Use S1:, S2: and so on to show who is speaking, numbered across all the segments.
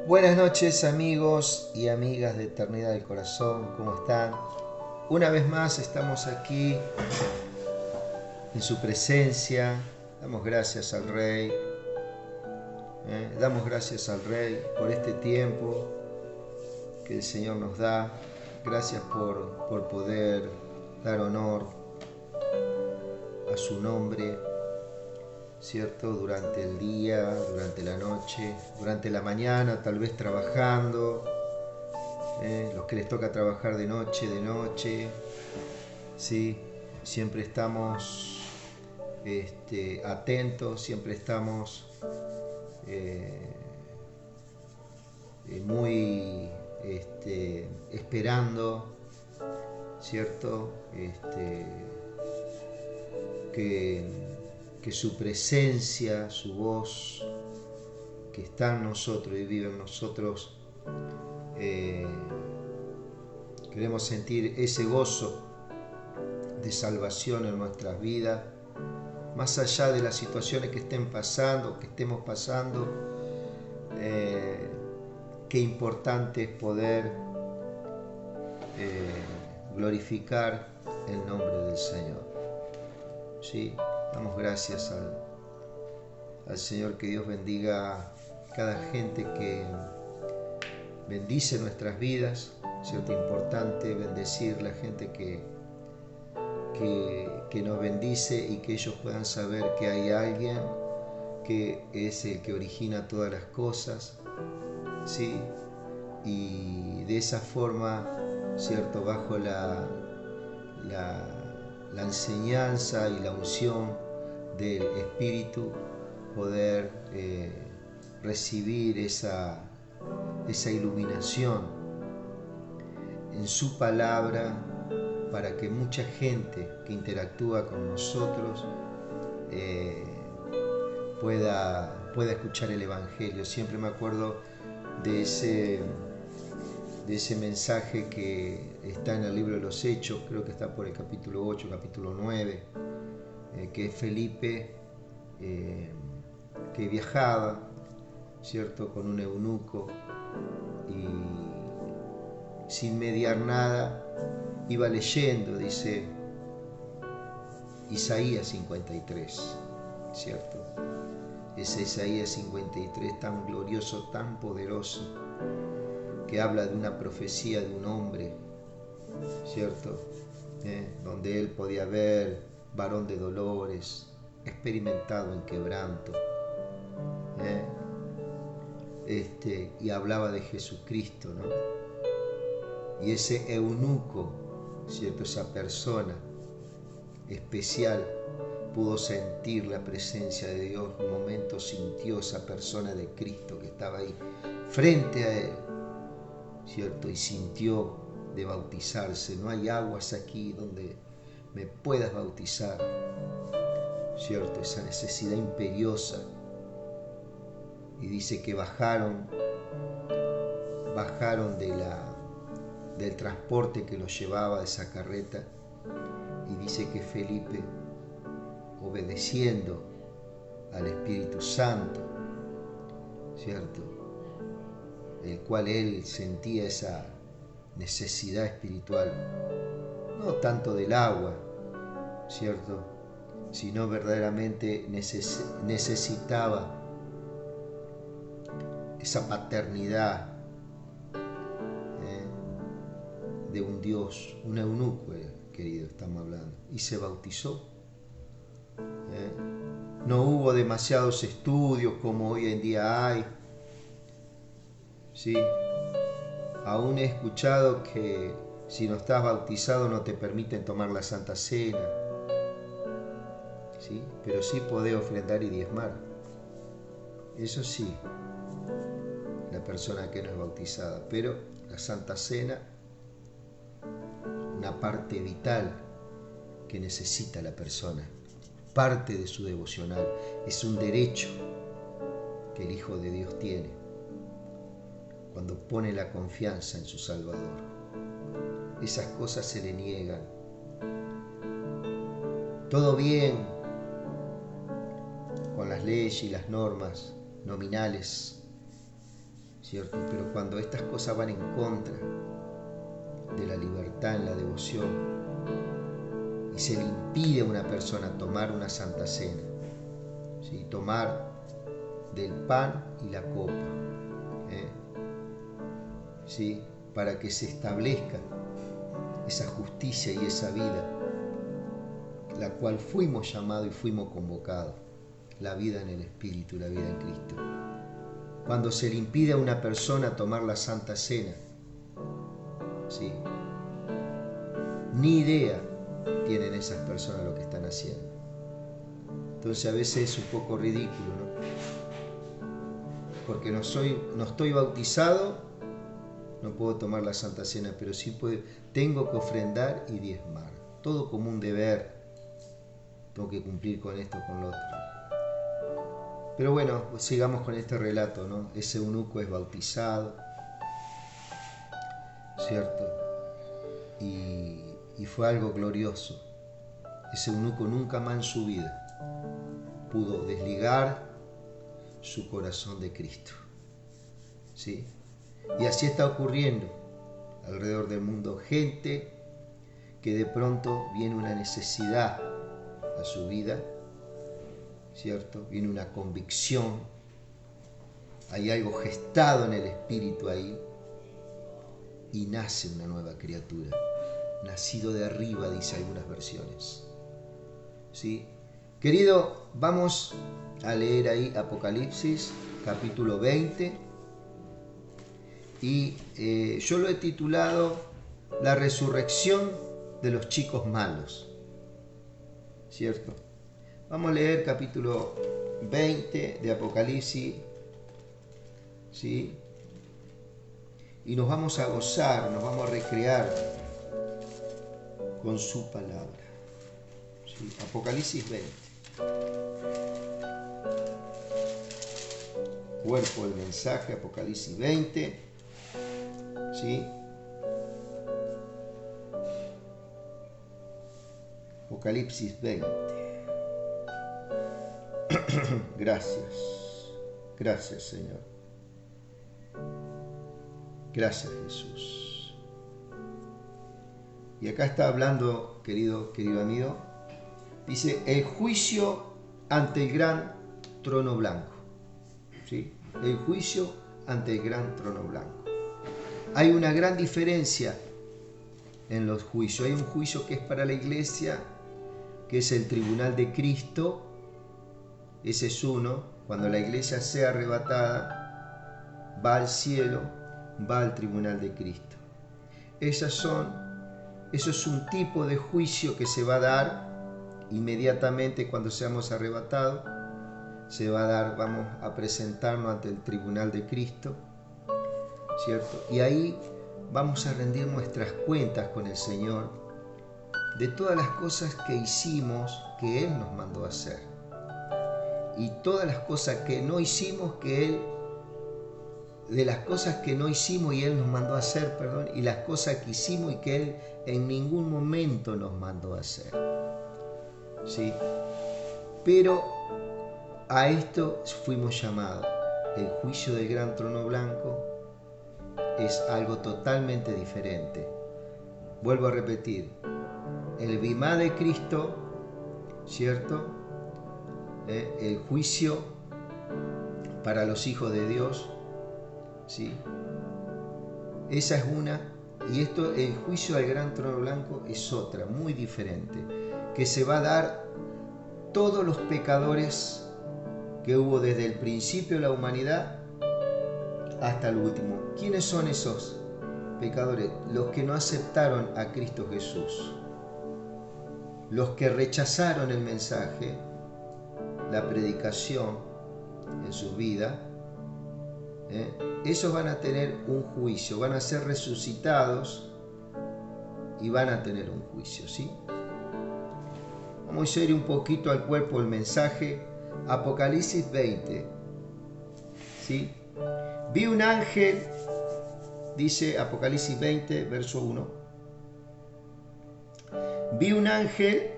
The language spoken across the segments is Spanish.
S1: Buenas noches amigos y amigas de Eternidad del Corazón, ¿cómo están? Una vez más estamos aquí en su presencia, damos gracias al Rey, damos gracias al Rey por este tiempo que el Señor nos da, gracias por poder dar honor a su nombre, ¿cierto? Durante el día, durante la noche, durante la mañana, tal vez trabajando, los que les toca trabajar de noche, ¿sí? Siempre estamos atentos, siempre estamos muy esperando, ¿cierto? Que, que su presencia, su voz, que está en nosotros y vive en nosotros, queremos sentir ese gozo de salvación en nuestras vidas, más allá de las situaciones que estén pasando, que estemos pasando. Qué importante es poder glorificar el nombre del Señor. ¿Sí? Damos gracias al Señor, que Dios bendiga cada gente que bendice nuestras vidas, ¿cierto? Importante bendecir la gente que nos bendice y que ellos puedan saber que hay alguien que es el que origina todas las cosas, ¿sí? Y de esa forma, ¿cierto? Bajo la enseñanza y la unción del Espíritu, poder recibir esa iluminación en su palabra, para que mucha gente que interactúa con nosotros pueda escuchar el Evangelio. Siempre me acuerdo de ese mensaje que está en el libro de los Hechos, creo que está por el capítulo 8, capítulo 9, que es Felipe, que viajaba, ¿cierto?, con un eunuco, y sin mediar nada iba leyendo, dice, Isaías 53, ¿cierto? Ese Isaías 53 tan glorioso, tan poderoso, que habla de una profecía de un hombre, ¿cierto? Donde él podía ver, varón de dolores, experimentado en quebranto, y hablaba de Jesucristo, ¿no? Y ese eunuco, ¿cierto? Esa persona especial pudo sentir la presencia de Dios. Un momento sintió esa persona de Cristo que estaba ahí frente a él, ¿cierto? Y sintió de bautizarse. No hay aguas aquí donde me puedas bautizar, ¿cierto? Esa necesidad imperiosa. Y dice que bajaron del transporte que los llevaba, de esa carreta, y dice que Felipe, obedeciendo al Espíritu Santo, ¿cierto?, el cual él sentía esa necesidad espiritual, no tanto del agua, ¿cierto?, sino verdaderamente necesitaba esa paternidad de un Dios, un eunuco, querido, estamos hablando, y se bautizó. No hubo demasiados estudios como hoy en día hay, ¿sí? Aún he escuchado que si no estás bautizado no te permiten tomar la Santa Cena, ¿sí? Pero sí podés ofrendar y diezmar. Eso sí, la persona que no es bautizada. Pero la Santa Cena, una parte vital que necesita la persona, parte de su devocional, es un derecho que el Hijo de Dios tiene cuando pone la confianza en su Salvador. Esas cosas se le niegan. Todo bien con las leyes y las normas nominales, ¿cierto? Pero cuando estas cosas van en contra de la libertad en la devoción y se le impide a una persona tomar una santa cena, ¿sí? Tomar del pan y la copa, ¿sí? Para que se establezca esa justicia y esa vida, la cual fuimos llamados y fuimos convocados, la vida en el Espíritu, la vida en Cristo. Cuando se le impide a una persona tomar la Santa Cena, ¿sí? Ni idea tienen esas personas lo que están haciendo. Entonces a veces es un poco ridículo, ¿no? Porque no estoy bautizado, no puedo tomar la Santa Cena, pero sí tengo que ofrendar y diezmar. Todo como un deber. Tengo que cumplir con esto, con lo otro. Pero bueno, pues sigamos con este relato, ¿no? Ese eunuco es bautizado, ¿cierto? Y fue algo glorioso. Ese eunuco nunca más en su vida pudo desligar su corazón de Cristo, ¿sí? Y así está ocurriendo alrededor del mundo. Gente que de pronto viene una necesidad a su vida, ¿cierto? Viene una convicción, hay algo gestado en el espíritu ahí y nace una nueva criatura, nacido de arriba, dice algunas versiones, ¿sí? Querido, vamos a leer ahí Apocalipsis capítulo 20 y yo lo he titulado La resurrección de los chicos malos, ¿cierto? Vamos a leer capítulo 20 de Apocalipsis, ¿sí? Y nos vamos a gozar, nos vamos a recrear con su palabra, ¿sí? Apocalipsis 20. Cuerpo del mensaje, Apocalipsis 20, ¿sí? Apocalipsis 20. Gracias Señor. Gracias Jesús. Y acá está hablando, querido amigo, dice, el juicio ante el gran trono blanco, ¿sí? El juicio ante el gran trono blanco. Hay una gran diferencia en los juicios. Hay un juicio que es para la iglesia, que es el tribunal de Cristo. Ese es uno. Cuando la iglesia sea arrebatada, va al cielo, va al tribunal de Cristo. Eso es un tipo de juicio que se va a dar inmediatamente cuando seamos arrebatados. Se va a dar, vamos a presentarnos ante el tribunal de Cristo, ¿cierto? Y ahí vamos a rendir nuestras cuentas con el Señor de todas las cosas que hicimos que Él nos mandó a hacer. Y todas las cosas que no hicimos de las cosas que no hicimos y Él nos mandó a hacer, y las cosas que hicimos y que Él en ningún momento nos mandó a hacer, ¿sí? Pero a esto fuimos llamados. El juicio del gran trono blanco es algo totalmente diferente. Vuelvo a repetir, el bimá de Cristo, ¿cierto? El juicio para los hijos de Dios, ¿sí? Esa es una, y el juicio del gran trono blanco es otra, muy diferente, que se va a dar todos los pecadores que hubo desde el principio de la humanidad hasta el último. ¿Quiénes son esos pecadores? Los que no aceptaron a Cristo Jesús, los que rechazaron el mensaje, la predicación en su vida, esos van a tener un juicio, van a ser resucitados y van a tener un juicio, ¿sí? Vamos a ir un poquito al cuerpo del mensaje. Apocalipsis 20, ¿sí? Vi un ángel, dice Apocalipsis 20, verso 1. Vi un ángel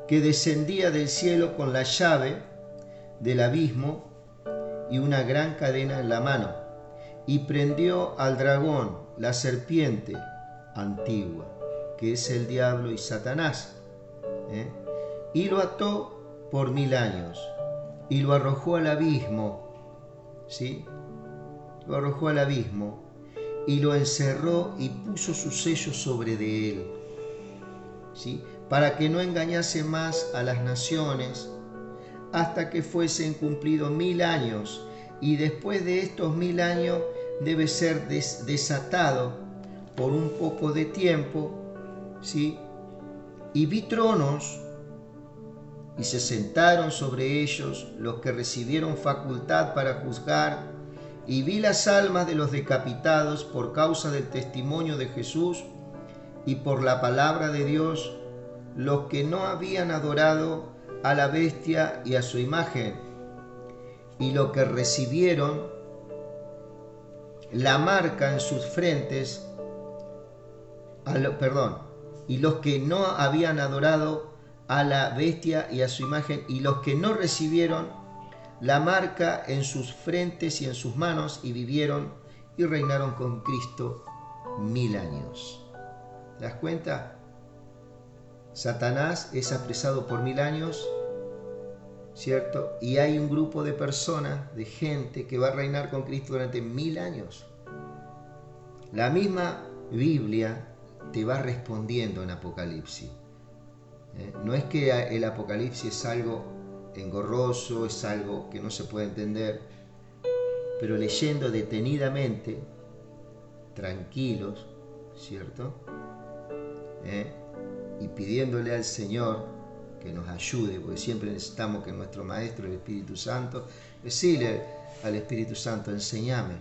S1: que descendía del cielo con la llave del abismo y una gran cadena en la mano. y prendió al dragón, la serpiente antigua, que es el diablo y Satanás, y lo ató por 1000 años y lo arrojó al abismo, ¿sí? Lo arrojó al abismo y lo encerró y puso su sello sobre de él, ¿sí? Para que no engañase más a las naciones hasta que fuesen cumplidos 1000 años, y después de estos 1000 años debe ser desatado por un poco de tiempo, ¿sí? Y vi tronos, y se sentaron sobre ellos los que recibieron facultad para juzgar, y vi las almas de los decapitados por causa del testimonio de Jesús y por la palabra de Dios, los que no habían adorado a la bestia y a su imagen, y los que recibieron la marca en sus frentes, y los que no habían adorado a la bestia y a su imagen, y los que no recibieron la marca en sus frentes y en sus manos, y vivieron y reinaron con Cristo 1000 años. ¿Te das cuenta? Satanás es apresado por 1000 años, ¿cierto? Y hay un grupo de personas, de gente, que va a reinar con Cristo durante 1000 años. La misma Biblia te va respondiendo en Apocalipsis. No es que el Apocalipsis es algo engorroso, es algo que no se puede entender, pero leyendo detenidamente, tranquilos, ¿cierto? Y pidiéndole al Señor que nos ayude, porque siempre necesitamos que nuestro Maestro, el Espíritu Santo, decirle al Espíritu Santo: enséñame,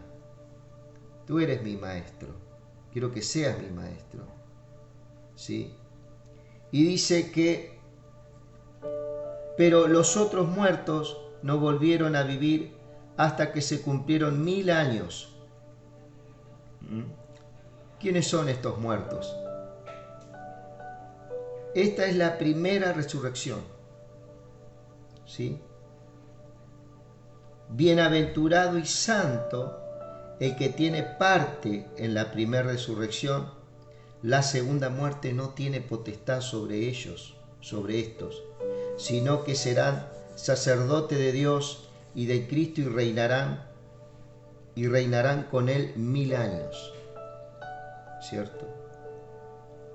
S1: tú eres mi Maestro, quiero que seas mi Maestro, ¿sí? Y dice que, pero los otros muertos no volvieron a vivir hasta que se cumplieron 1000 años. ¿Quiénes son estos muertos? Esta es la primera resurrección, ¿sí? Bienaventurado y santo el que tiene parte en la primera resurrección. La segunda muerte no tiene potestad sobre ellos, sobre estos, sino que serán sacerdotes de Dios y de Cristo, y reinarán con él 1000 años, ¿cierto?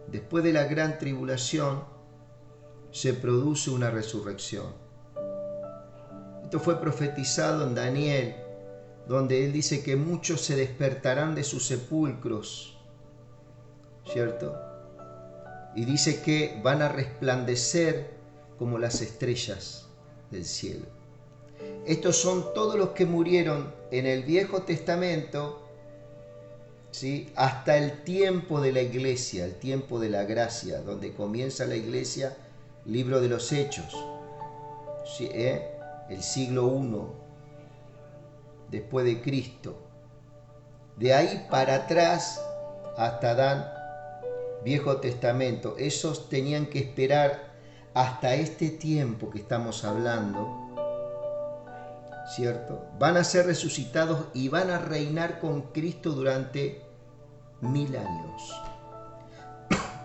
S1: Después de la gran tribulación se produce una resurrección. Esto fue profetizado en Daniel, donde él dice que muchos se despertarán de sus sepulcros, ¿cierto? Y dice que van a resplandecer como las estrellas del cielo. Estos son todos los que murieron en el Viejo Testamento, ¿sí? Hasta el tiempo de la iglesia, el tiempo de la gracia, donde comienza la iglesia, libro de los Hechos, ¿sí? El siglo I después de Cristo. De ahí para atrás hasta Adán, Viejo Testamento. Esos tenían que esperar hasta este tiempo que estamos hablando, ¿cierto? Van a ser resucitados y van a reinar con Cristo durante 1000 años.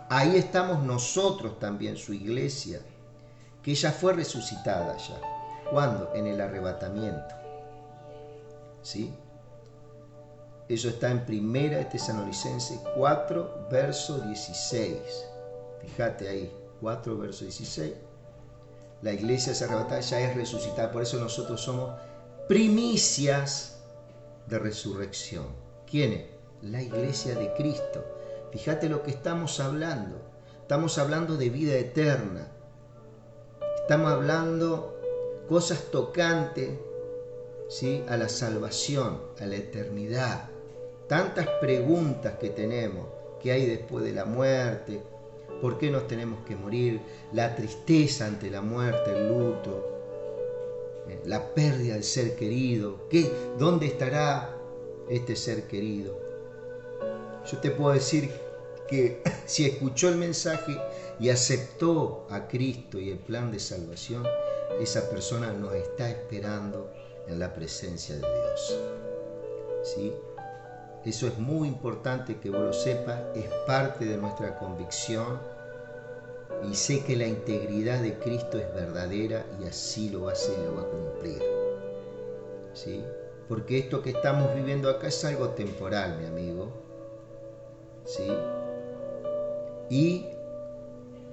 S1: Ahí estamos nosotros también, su iglesia, que ya fue resucitada ya. ¿Cuándo? En el arrebatamiento, ¿sí? Eso está en 1 Tesalonicenses 4, verso 16. Fíjate ahí, 4, verso 16. La iglesia se arrebata, ya es resucitada. Por eso nosotros somos primicias de resurrección. ¿Quiénes? La iglesia de Cristo. Fíjate lo que estamos hablando. Estamos hablando de vida eterna. Estamos hablando cosas tocantes, ¿sí? A la salvación, a la eternidad. Tantas preguntas que tenemos. ¿Qué hay después de la muerte? ¿Por qué nos tenemos que morir? La tristeza ante la muerte, el luto, la pérdida del ser querido. ¿Dónde estará este ser querido? Yo te puedo decir que si escuchó el mensaje y aceptó a Cristo y el plan de salvación, esa persona nos está esperando en la presencia de Dios, ¿sí? Eso es muy importante que vos lo sepas, es parte de nuestra convicción y sé que la integridad de Cristo es verdadera y así lo va a hacer y lo va a cumplir. ¿Sí? Porque esto que estamos viviendo acá es algo temporal, mi amigo. ¿Sí? Y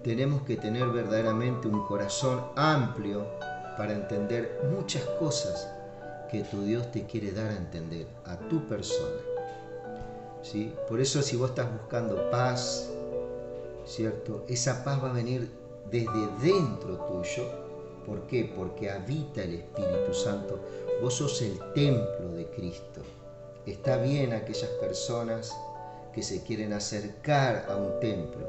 S1: tenemos que tener verdaderamente un corazón amplio para entender muchas cosas que tu Dios te quiere dar a entender a tu persona. ¿Sí? Por eso si vos estás buscando paz, ¿cierto? Esa paz va a venir desde dentro tuyo. ¿Por qué? Porque habita el Espíritu Santo. Vos sos el templo de Cristo. Está bien aquellas personas que se quieren acercar a un templo,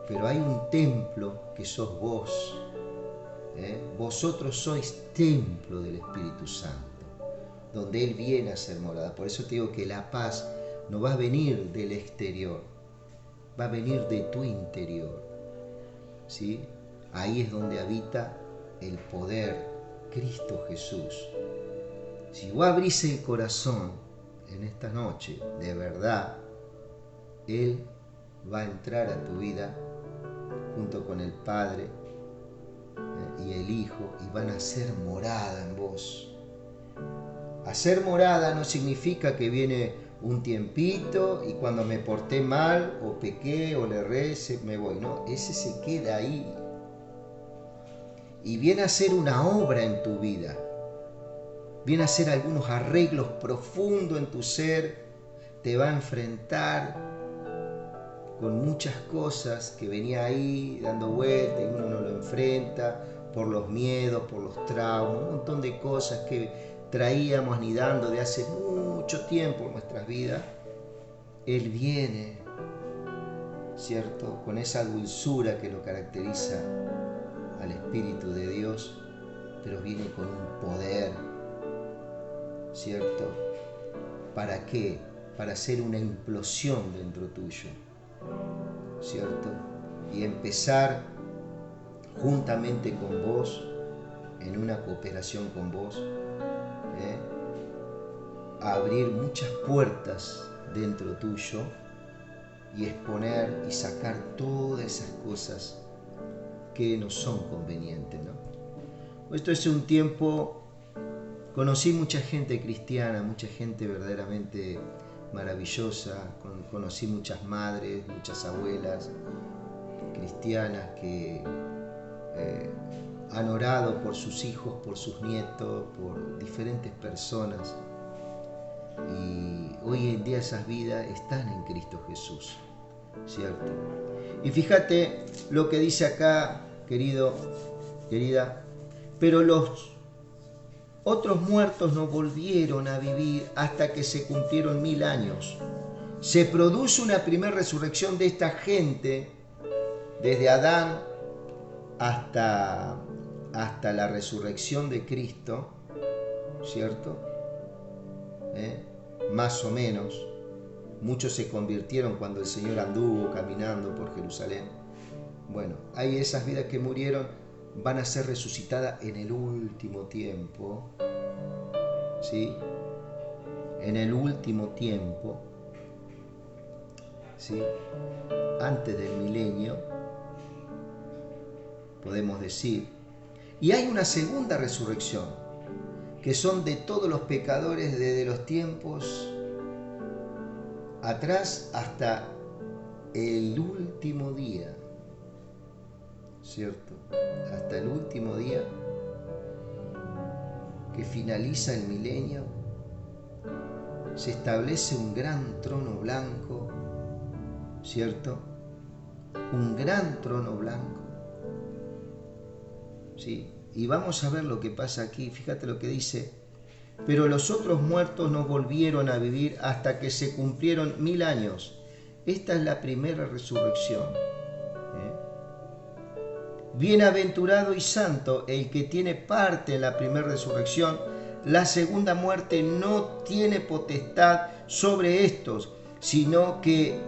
S1: pero hay un templo que sos vos. Vosotros sois templo del Espíritu Santo, donde Él viene a ser morada. Por eso te digo que la paz no va a venir del exterior, va a venir de tu interior. ¿Sí? Ahí es donde habita el poder, Cristo Jesús. Si vos abrís el corazón en esta noche, de verdad, Él va a entrar a tu vida junto con el Padre y el Hijo y van a hacer morada en vos. Hacer morada no significa que viene un tiempito y cuando me porté mal o pequé o le erré me voy. No, ese se queda ahí. Y viene a ser una obra en tu vida. Viene a hacer algunos arreglos profundos en tu ser. Te va a enfrentar con muchas cosas que venía ahí dando vueltas y uno no lo enfrenta por los miedos, por los traumas, un montón de cosas que traíamos anidando de hace mucho tiempo en nuestras vidas. Él viene, ¿cierto? Con esa dulzura que lo caracteriza al Espíritu de Dios, pero viene con un poder, ¿cierto? ¿Para qué? Para hacer una implosión dentro tuyo, ¿cierto? Y empezar juntamente con vos, en una cooperación con vos, a abrir muchas puertas dentro tuyo y exponer y sacar todas esas cosas que no son convenientes, ¿no? Esto es un tiempo, conocí mucha gente cristiana, mucha gente verdaderamente maravillosa, conocí muchas madres, muchas abuelas cristianas que han orado por sus hijos, por sus nietos, por diferentes personas. Y hoy en día esas vidas están en Cristo Jesús, ¿cierto? Y fíjate lo que dice acá, querido, querida, pero los otros muertos no volvieron a vivir hasta que se cumplieron 1000 años. Se produce una primera resurrección de esta gente, desde Adán hasta la resurrección de Cristo, ¿cierto? Más o menos. Muchos se convirtieron cuando el Señor anduvo caminando por Jerusalén. Bueno, hay esas vidas que murieron, van a ser resucitadas en el último tiempo, ¿sí? En el último tiempo, ¿sí? Antes del milenio, podemos decir. Y hay una segunda resurrección, que son de todos los pecadores desde los tiempos atrás hasta el último día, ¿cierto? Hasta el último día que finaliza el milenio, se establece un gran trono blanco, ¿cierto? Un gran trono blanco, ¿sí? Y vamos a ver lo que pasa aquí. Fíjate lo que dice: pero los otros muertos no volvieron a vivir hasta que se cumplieron 1000 años. Esta es la primera resurrección. Bienaventurado y santo el que tiene parte en la primera resurrección. La segunda muerte no tiene potestad sobre estos, sino que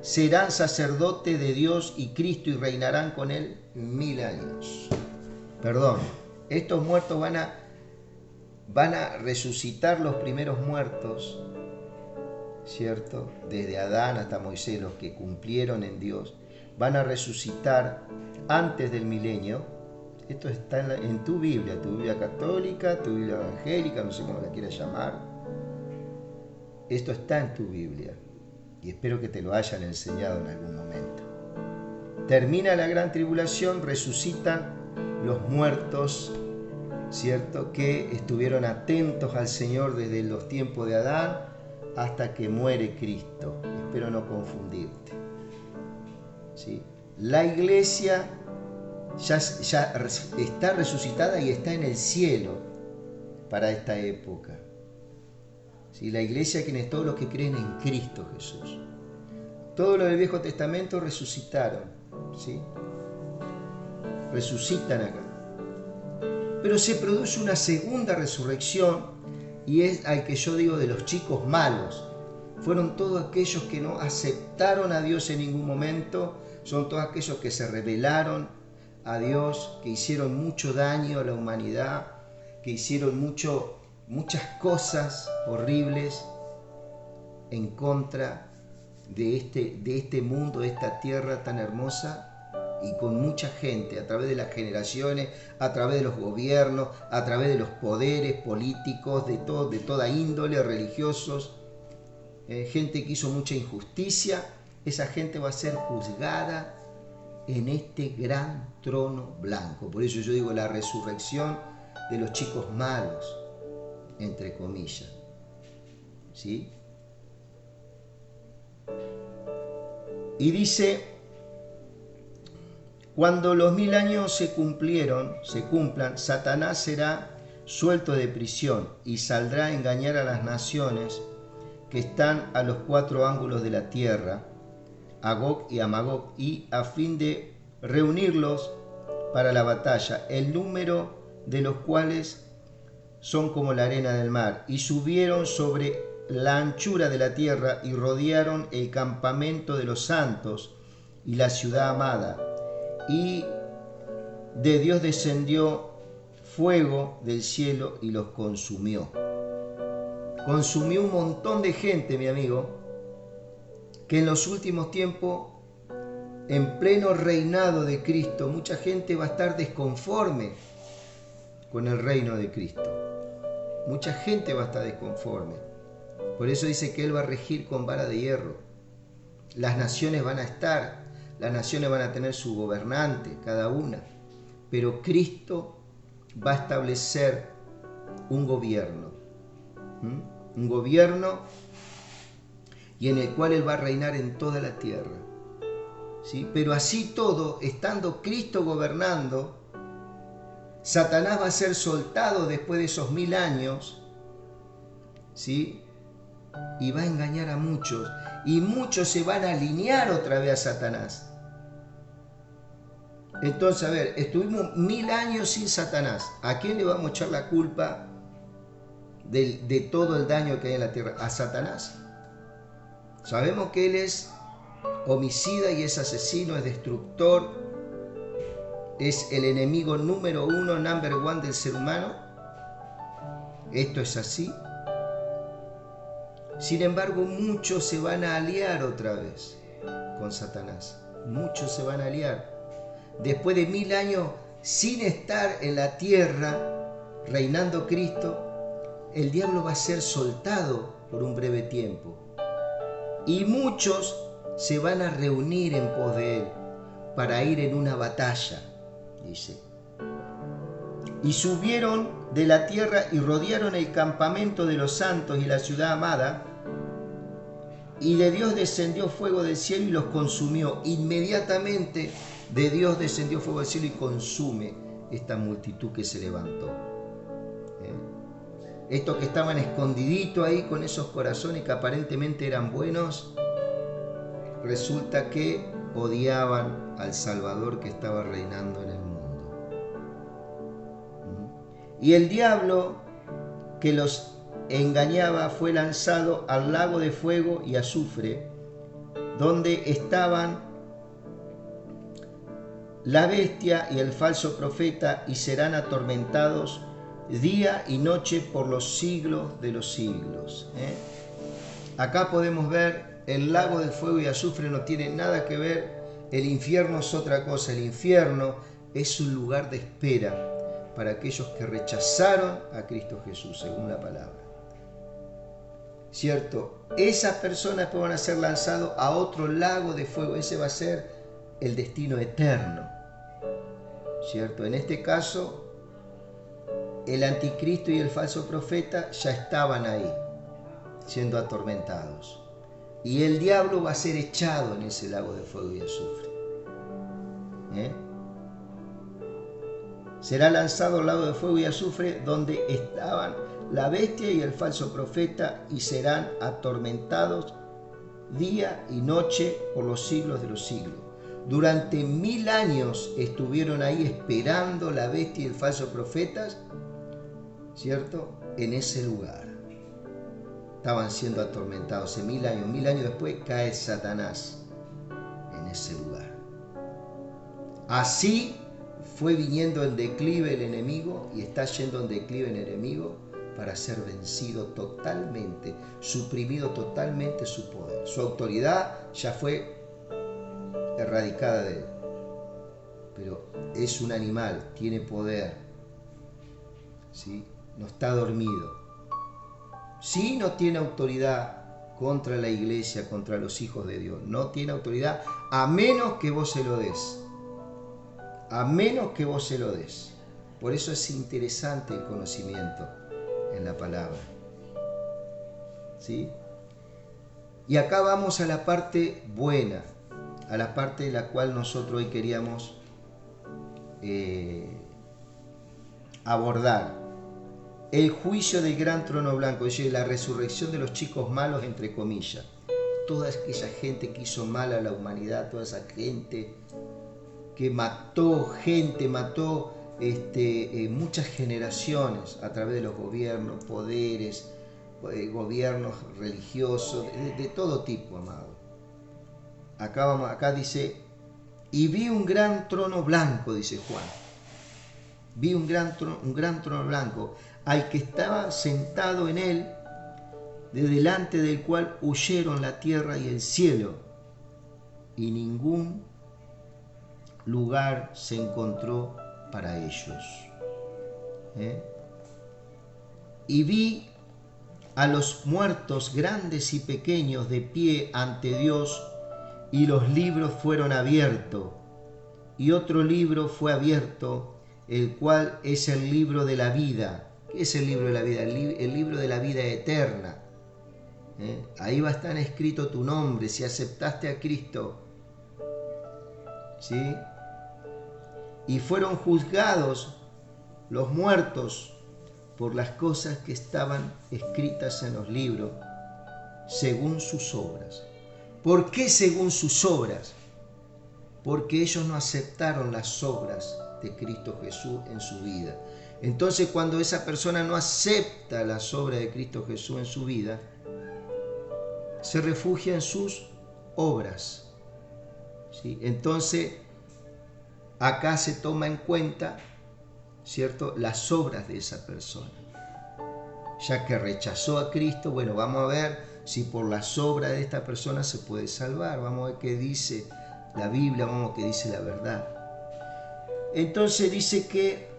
S1: serán sacerdotes de Dios y Cristo y reinarán con él 1000 años. Perdón, estos muertos van a resucitar, los primeros muertos, ¿cierto? Desde Adán hasta Moisés, los que cumplieron en Dios, van a resucitar antes del milenio. Esto está en tu Biblia católica, tu Biblia evangélica, no sé cómo la quieras llamar. Esto está en tu Biblia y espero que te lo hayan enseñado en algún momento. Termina la gran tribulación, resucitan los muertos, ¿cierto? Que estuvieron atentos al Señor desde los tiempos de Adán hasta que muere Cristo. Espero no confundirte. ¿Sí? La iglesia ya está resucitada y está en el cielo para esta época. ¿Sí? La iglesia, quienes todos los que creen en Cristo Jesús. Todos los del Viejo Testamento resucitaron, ¿sí? Resucitan acá. Pero se produce una segunda resurrección y es al que yo digo de los chicos malos. Fueron todos aquellos que no aceptaron a Dios en ningún momento, son todos aquellos que se rebelaron a Dios, que hicieron mucho daño a la humanidad, que hicieron muchas cosas horribles en contra de este mundo, de esta tierra tan hermosa, y con mucha gente, a través de las generaciones, a través de los gobiernos, a través de los poderes políticos, de toda índole, religiosos, gente que hizo mucha injusticia. Esa gente va a ser juzgada en este gran trono blanco. Por eso yo digo la resurrección de los chicos malos, entre comillas. ¿Sí? Y dice: cuando los 1000 años se cumplan, Satanás será suelto de prisión y saldrá a engañar a las naciones que están a los 4 ángulos de la tierra, a Gog y a Magog, y a fin de reunirlos para la batalla, el número de los cuales son como la arena del mar, y subieron sobre la anchura de la tierra y rodearon el campamento de los santos y la ciudad amada. Y de Dios descendió fuego del cielo y los consumió. Consumió un montón de gente, mi amigo, que en los últimos tiempos, en pleno reinado de Cristo, mucha gente va a estar desconforme con el reino de Cristo. Mucha gente va a estar desconforme. Por eso dice que Él va a regir con vara de hierro. Las naciones van a estar, las naciones van a tener su gobernante, cada una. Pero Cristo va a establecer un gobierno. Un gobierno y en el cual Él va a reinar en toda la tierra. ¿Sí? Pero así todo, estando Cristo gobernando, Satanás va a ser soltado después de esos 1000 años, ¿sí? Y va a engañar a muchos, y muchos se van a alinear otra vez a Satanás. Entonces, a ver, estuvimos 1000 años sin Satanás. ¿A quién le vamos a echar la culpa de todo el daño que hay en la tierra? A Satanás. Sabemos que Él es homicida y es asesino, es destructor, es el enemigo número 1, number 1 del ser humano. Esto es así. Sin embargo, muchos se van a aliar otra vez con Satanás. Muchos se van a aliar. Después de 1000 años sin estar en la tierra, reinando Cristo, el diablo va a ser soltado por un breve tiempo. Y muchos se van a reunir en pos de Él para ir en una batalla, dice. Y subieron de la tierra y rodearon el campamento de los santos y la ciudad amada, y de Dios descendió fuego del cielo y los consumió. Inmediatamente de Dios descendió fuego del cielo y consume esta multitud que se levantó. Estos que estaban escondiditos ahí con esos corazones que aparentemente eran buenos, resulta que odiaban al Salvador que estaba reinando en el mundo. Y el diablo que los engañaba fue lanzado al lago de fuego y azufre, donde estaban la bestia y el falso profeta, y serán atormentados día y noche por los siglos de los siglos. Acá podemos ver el lago de fuego y azufre no tiene nada que ver. El infierno es otra cosa. El infierno es un lugar de espera para aquellos que rechazaron a Cristo Jesús, según la palabra. ¿Cierto? Esas personas después van a ser lanzados a otro lago de fuego. Ese va a ser el destino eterno. ¿Cierto? En este caso, el anticristo y el falso profeta ya estaban ahí, siendo atormentados. Y el diablo va a ser echado en ese lago de fuego y azufre. Será lanzado al lago de fuego y azufre donde estaban la bestia y el falso profeta y serán atormentados día y noche por los siglos de los siglos. Durante 1000 años estuvieron ahí esperando la bestia y el falso profeta, ¿cierto? En ese lugar. Estaban siendo atormentados en 1000 años. 1000 años después cae Satanás en ese lugar. Así fue viniendo en declive el enemigo y está yendo en declive el enemigo para ser vencido totalmente, suprimido totalmente su poder. Su autoridad ya fue erradicada de él. Pero es un animal, tiene poder, ¿sí? No está dormido. Sí, no tiene autoridad contra la iglesia, contra los hijos de Dios. No tiene autoridad a menos que vos se lo des. A menos que vos se lo des. Por eso es interesante el conocimiento en la palabra. ¿Sí? Y acá vamos a la parte buena, a la parte de la cual nosotros hoy queríamos abordar. El juicio del gran trono blanco, es decir, la resurrección de los chicos malos, entre comillas. Toda aquella gente que hizo mal a la humanidad, toda esa gente que mató gente, mató muchas generaciones a través de los gobiernos, poderes, gobiernos religiosos, de todo tipo, amado. Acá dice, y vi un gran trono blanco, dice Juan. Vi un gran trono blanco, al que estaba sentado en él, de delante del cual huyeron la tierra y el cielo, y ningún lugar se encontró para ellos. Y vi a los muertos grandes y pequeños de pie ante Dios, y los libros fueron abiertos, y otro libro fue abierto, el cual es el libro de la vida. ¿Qué es el libro de la vida? El libro de la vida eterna. Ahí va a estar escrito tu nombre, si aceptaste a Cristo. ¿Sí? Y fueron juzgados los muertos por las cosas que estaban escritas en los libros, según sus obras. ¿Por qué según sus obras? Porque ellos no aceptaron las obras de Cristo Jesús en su vida. Entonces, cuando esa persona no acepta las obras de Cristo Jesús en su vida, se refugia en sus obras. ¿Sí? Entonces, acá se toma en cuenta, ¿cierto?, las obras de esa persona. Ya que rechazó a Cristo, bueno, vamos a ver si por las obras de esta persona se puede salvar. Vamos a ver qué dice la Biblia, vamos a ver qué dice la verdad. Entonces dice que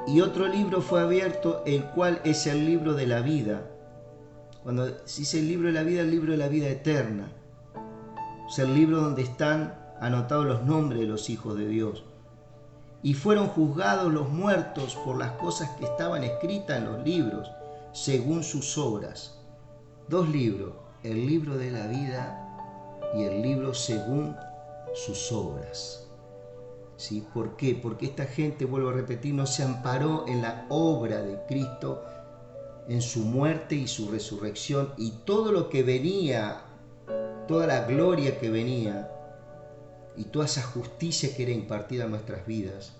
S1: y otro libro fue abierto, el cual es el libro de la vida. Cuando dice el libro de la vida eterna. O sea, el libro donde están anotados los nombres de los hijos de Dios. Y fueron juzgados los muertos por las cosas que estaban escritas en los libros, según sus obras. 2 libros, el libro de la vida y el libro según sus obras. ¿Sí? ¿Por qué? Porque esta gente, vuelvo a repetir, no se amparó en la obra de Cristo, en su muerte y su resurrección, y todo lo que venía, toda la gloria que venía, y toda esa justicia que era impartida a nuestras vidas,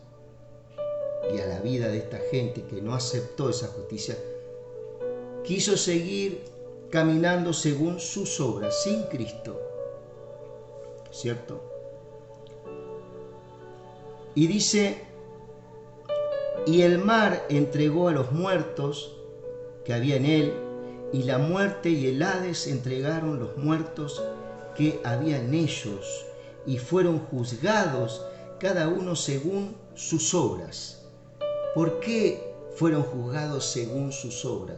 S1: y a la vida de esta gente que no aceptó esa justicia, quiso seguir caminando según sus obras, sin Cristo. ¿Cierto? Y dice, y el mar entregó a los muertos que había en él, y la muerte y el Hades entregaron los muertos que había en ellos, y fueron juzgados cada uno según sus obras. ¿Por qué fueron juzgados según sus obras?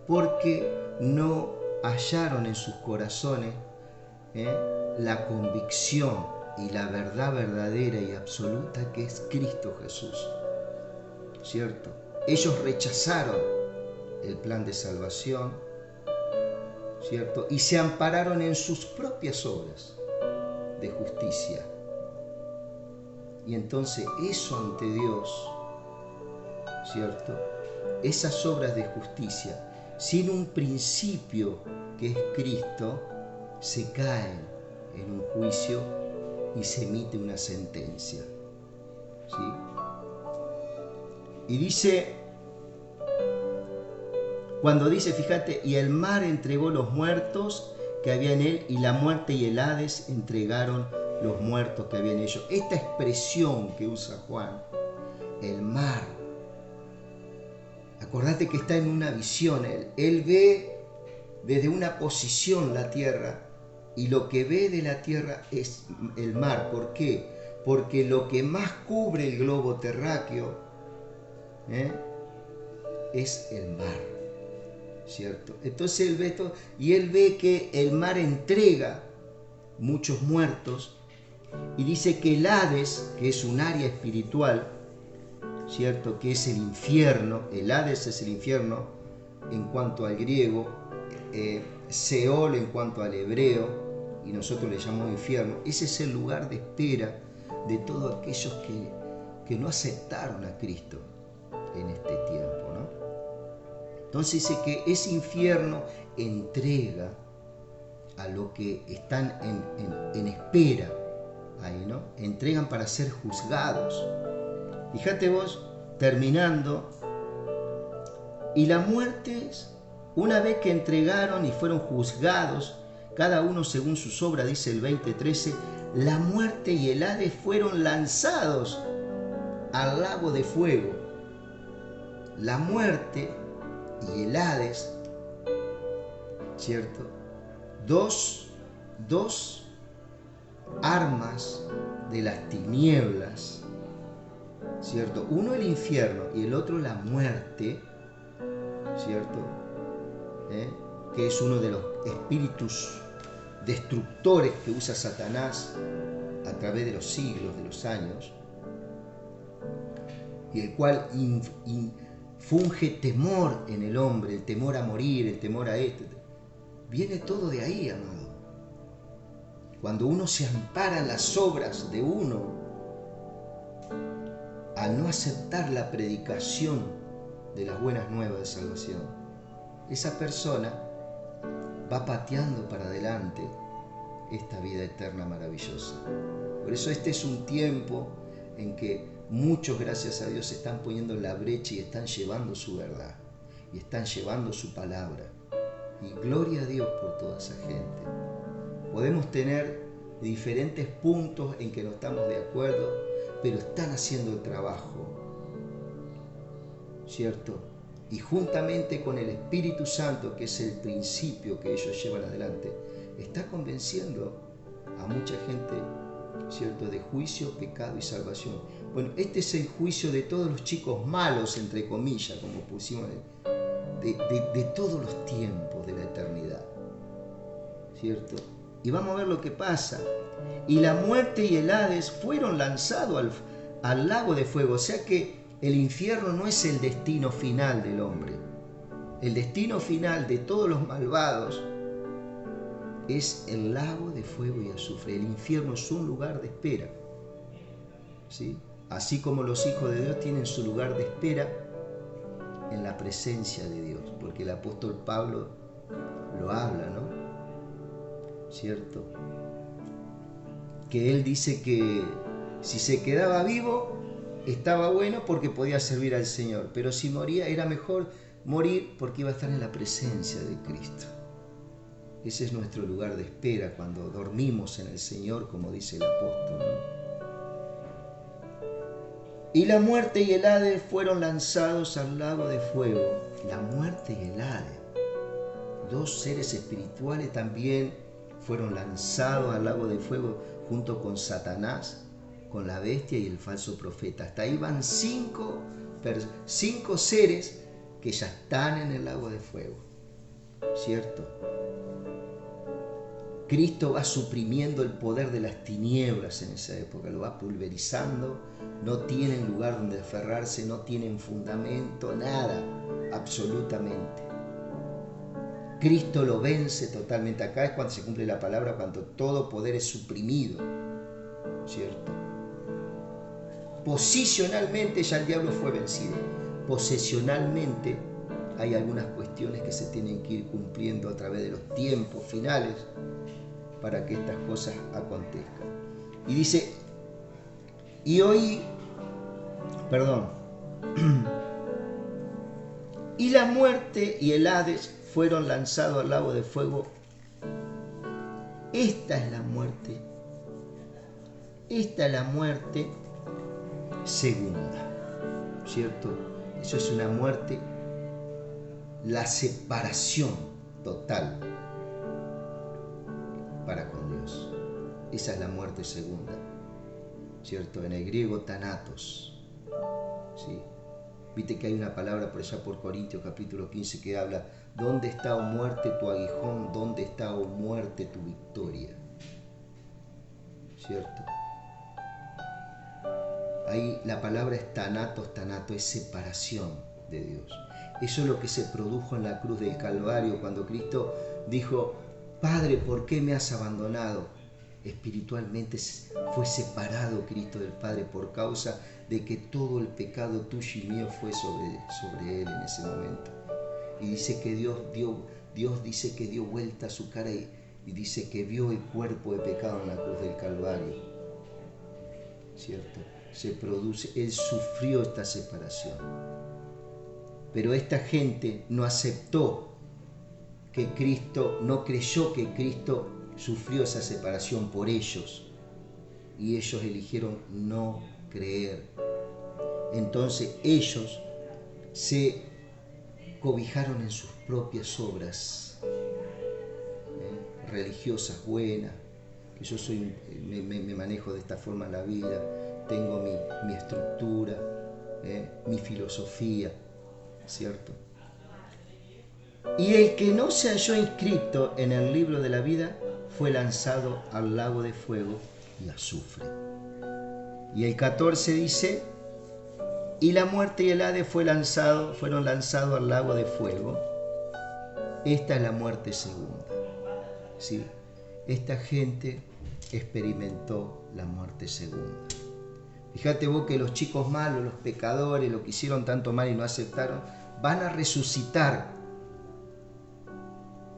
S1: Porque no hallaron en sus corazones la convicción y la verdad verdadera y absoluta que es Cristo Jesús, ¿cierto? Ellos rechazaron el plan de salvación, ¿cierto? Y se ampararon en sus propias obras de justicia. Y entonces eso ante Dios, ¿cierto? Esas obras de justicia, sin un principio que es Cristo, se caen en un juicio y se emite una sentencia, ¿sí? Y dice, cuando dice, fíjate, y el mar entregó los muertos que había en él, y la muerte y el Hades entregaron los muertos que había en ellos. Esta expresión que usa Juan, el mar, acordate que está en una visión, él ve desde una posición la tierra, y lo que ve de la tierra es el mar. ¿Por qué? Porque lo que más cubre el globo terráqueo es el mar, ¿cierto? Entonces él ve todo, y él ve que el mar entrega muchos muertos, y dice que el Hades, que es un área espiritual, ¿cierto? Que es el infierno. El Hades es el infierno en cuanto al griego, Seol en cuanto al hebreo, y nosotros le llamamos infierno. Ese es el lugar de espera de todos aquellos que no aceptaron a Cristo en este tiempo, ¿no? Entonces dice que ese infierno entrega a los que están en espera ahí, ¿no? Entregan para ser juzgados. Fíjate vos, terminando, y la muerte, una vez que entregaron y fueron juzgados, cada uno según sus obras, dice el 20:13, la muerte y el Hades fueron lanzados al lago de fuego. La muerte y el Hades, ¿cierto? Dos armas de las tinieblas, ¿cierto? Uno el infierno y el otro la muerte, ¿cierto? Que es uno de los espíritus destructores que usa Satanás a través de los siglos, de los años, y el cual funge temor en el hombre, el temor a morir, el temor a esto. Viene todo de ahí, amado. Cuando uno se ampara en las obras de uno, al no aceptar la predicación de las buenas nuevas de salvación, esa persona va pateando para adelante esta vida eterna maravillosa. Por eso este es un tiempo en que muchos, gracias a Dios, se están poniendo en la brecha y están llevando su verdad y están llevando su palabra. Y gloria a Dios por toda esa gente. Podemos tener diferentes puntos en que no estamos de acuerdo, pero están haciendo el trabajo, ¿cierto? Y juntamente con el Espíritu Santo, que es el principio que ellos llevan adelante, está convenciendo a mucha gente, ¿cierto?, de juicio, pecado y salvación. Bueno, este es el juicio de todos los chicos malos, entre comillas, como pusimos, de todos los tiempos de la eternidad, ¿cierto? Y vamos a ver lo que pasa. Y la muerte y el Hades fueron lanzados al lago de fuego. O sea que el infierno no es el destino final del hombre. El destino final de todos los malvados es el lago de fuego y azufre. El infierno es un lugar de espera, ¿sí? Así como los hijos de Dios tienen su lugar de espera en la presencia de Dios, porque el apóstol Pablo lo habla, ¿no? ¿Cierto? Que él dice que si se quedaba vivo estaba bueno porque podía servir al Señor, pero si moría era mejor morir porque iba a estar en la presencia de Cristo. Ese es nuestro lugar de espera cuando dormimos en el Señor, como dice el apóstol, ¿no? Y la muerte y el Hades fueron lanzados al lago de fuego. La muerte y el Hades, dos seres espirituales, también fueron lanzados al lago de fuego junto con Satanás, con la bestia y el falso profeta. Hasta ahí van cinco seres que ya están en el lago de fuego, ¿cierto? Cristo va suprimiendo el poder de las tinieblas en esa época, lo va pulverizando, no tienen lugar donde aferrarse, no tienen fundamento, nada, absolutamente. Cristo lo vence totalmente. Acá es cuando se cumple la palabra, cuando todo poder es suprimido, ¿cierto? Posicionalmente ya el diablo fue vencido. Posesionalmente hay algunas cuestiones que se tienen que ir cumpliendo a través de los tiempos finales para que estas cosas acontezcan. Y dice, y la muerte y el Hades fueron lanzados al lago de fuego. Esta es la muerte segunda, ¿cierto? Eso es una muerte, la separación total para con Dios. Esa es la muerte segunda, ¿cierto? En el griego thanatos, ¿sí? Viste que hay una palabra por allá por Corintios capítulo 15 que habla: ¿dónde está, oh muerte, tu aguijón? ¿Dónde está, oh muerte, tu victoria? ¿Cierto? Ahí la palabra es thanatos, es separación de Dios. Eso es lo que se produjo en la cruz del Calvario cuando Cristo dijo: Padre, ¿por qué me has abandonado? Espiritualmente fue separado Cristo del Padre por causa de que todo el pecado tuyo y mío fue sobre él en ese momento. Y dice que Dios dice que dio vuelta a su cara y dice que vio el cuerpo de pecado en la cruz del Calvario, ¿cierto? Él sufrió esta separación. Pero esta gente no aceptó que Cristo, no creyó que Cristo sufrió esa separación por ellos. Y ellos eligieron no creer. Entonces ellos se cobijaron en sus propias obras religiosas buenas. Que yo me manejo de esta forma en la vida, tengo mi estructura, mi filosofía, ¿cierto? Y el que no se halló inscrito en el libro de la vida fue lanzado al lago de fuego y azufre. Y el 14 dice: y la muerte y el Hades fueron lanzados al lago de fuego. Esta es la muerte segunda, ¿sí? Esta gente experimentó la muerte segunda. Fíjate vos que los chicos malos, los pecadores, los que hicieron tanto mal y no aceptaron, van a resucitar.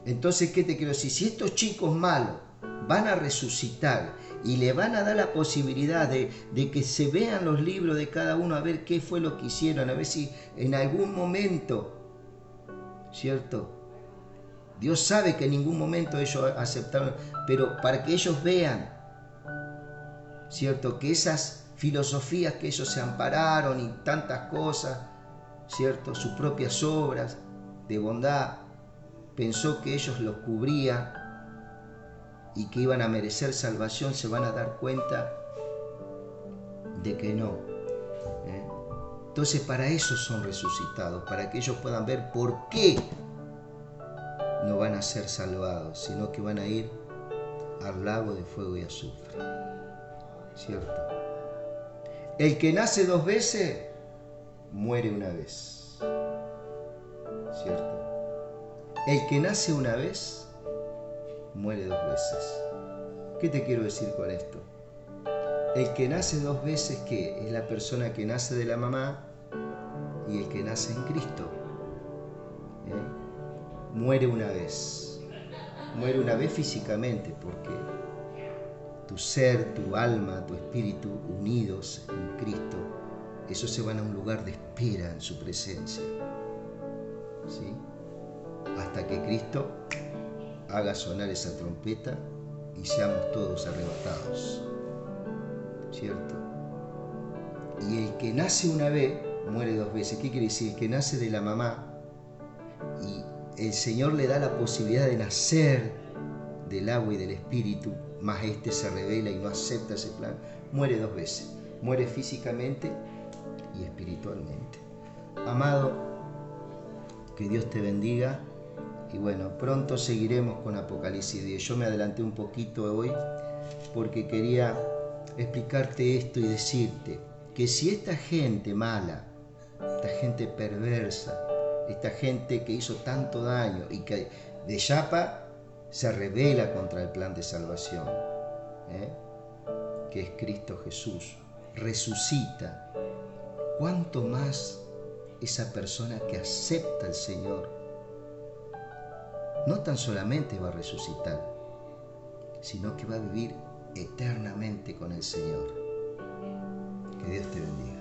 S1: Entonces, ¿qué te quiero decir? Si estos chicos malos van a resucitar y le van a dar la posibilidad de que se vean los libros de cada uno, a ver qué fue lo que hicieron, a ver si en algún momento, ¿cierto? Dios sabe que en ningún momento ellos aceptaron, pero para que ellos vean, ¿cierto? Que esas filosofías que ellos se ampararon y tantas cosas, ¿cierto? Sus propias obras de bondad, pensó que ellos los cubrían y que iban a merecer salvación, se van a dar cuenta de que no. Entonces para eso son resucitados, para que ellos puedan ver por qué no van a ser salvados, sino que van a ir al lago de fuego y azufre, ¿cierto? El que nace dos veces muere una vez, ¿cierto? El que nace una vez muere dos veces. ¿Qué te quiero decir con esto? El que nace dos veces, ¿qué? Es la persona que nace de la mamá y el que nace en Cristo. Muere una vez. Muere una vez físicamente, porque tu ser, tu alma, tu espíritu unidos en Cristo, esos se van a un lugar de espera en su presencia, ¿sí? Hasta que Cristo haga sonar esa trompeta y seamos todos arrebatados, ¿cierto? Y el que nace una vez, muere dos veces. ¿Qué quiere decir? El que nace de la mamá y el Señor le da la posibilidad de nacer del agua y del Espíritu, más este se revela y no acepta ese plan, muere dos veces. Muere físicamente y espiritualmente. Amado, que Dios te bendiga. Y bueno, pronto seguiremos con Apocalipsis 10. Yo me adelanté un poquito hoy porque quería explicarte esto y decirte que si esta gente mala, esta gente perversa, esta gente que hizo tanto daño y que de chapa se rebela contra el plan de salvación, que es Cristo Jesús, resucita, ¿cuánto más esa persona que acepta al Señor no tan solamente va a resucitar, sino que va a vivir eternamente con el Señor? Que Dios te bendiga.